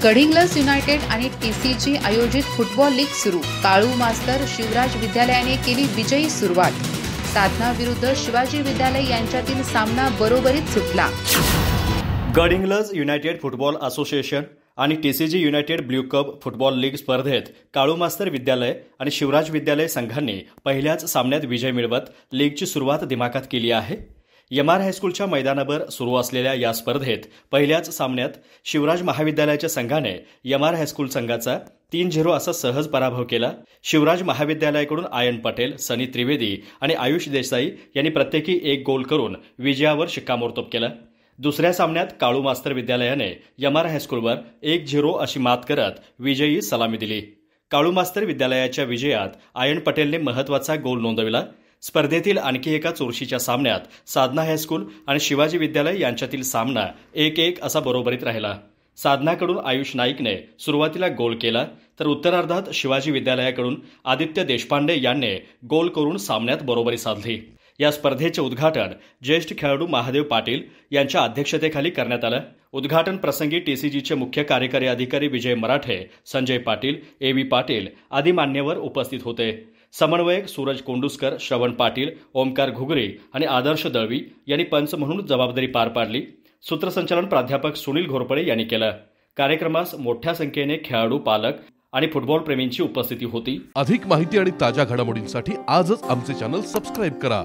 Gadhinglaj United आणि TCG आयोजित football league सुरू। काळू मास्तर शिवराज विद्यालयाने केली विजयी सुरुवात। साधना विरुद्ध शिवाजी विद्यालय यांच्यातील सामना बरोबरीत सुटला। गडिंग्लज युनायटेड फुटबॉल असोसिएशन आणि TCG United blue cup football league स्पर्धेत काळू मास्तर विद्यालय आणि शिवराज विद्यालय संघांनी पहिल्याच सामन्यात विजय मिळवत लीगची सुरुवात दिमाखात केली आहे। एमआर हायस्कूलच्या मैदानावर सुरू असलेल्या या स्पर्धेत पहिल्याच सामन्यात शिवराज महाविद्यालयाच्या संघाने एमआर हायस्कूल संघाचा 3-0 असा सहज पराभव केला। शिवराज महाविद्यालयाकडून आयन पटेल, सनी त्रिवेदी आणि आयुष देसाई यांनी प्रत्येकी 1 गोल करून विजयावर शिक्कामोर्तब केला। दुसऱ्या सामन्यात काळू मास्तर विद्यालयाने एमआर हायस्कूलवर 1-0 अशी मात करत विजयी सलामी दिली। काळू मास्तर विद्यालयाच्या विजयात आयन पटेलने महत्त्वाचा गोल नोंदविला। स्पर्धेतील आणखी एका चुरशीच्या सामन्यात साधना हायस्कूल आणि शिवाजी विद्यालय यांच्यातील सामना 1-1 असा बरोबरीत राहिला। साधनाकडून आयुष नाईकने सुरुवातीला गोल केला, तर उत्तरार्धात शिवाजी विद्यालयाकडून आदित्य देशपांडे यांनी गोल करून सामन्यात बरोबरी साधली। या स्पर्धेचे उद्घाटन ज्येष्ठ खेळाडू महादेव पाटील यांच्या अध्यक्षतेखाली करण्यात आलं। उद्घाटन प्रसंगी टीसीजीचे मुख्य कार्यकारी अधिकारी विजय मराठे, संजय पाटील, एव्ही पाटील आदी मान्यवर उपस्थित होते। समन्वयक सूरज कोंडुस्कर, श्रवण पाटील, ओमकार घुगरी आणि आदर्श दळवी यांनी पंच म्हणून जबाबदारी पार पाडली। सूत्रसंचालन प्राध्यापक सुनील घोरपडे यांनी केलं। कार्यक्रमास मोठ्या संख्येने खेळाडू, पालक आणि फुटबॉल प्रेमींची उपस्थिती होती। अधिक माहिती आणि ताज्या घडामोडींसाठी आजच आमचे चॅनल सबस्क्राइब करा।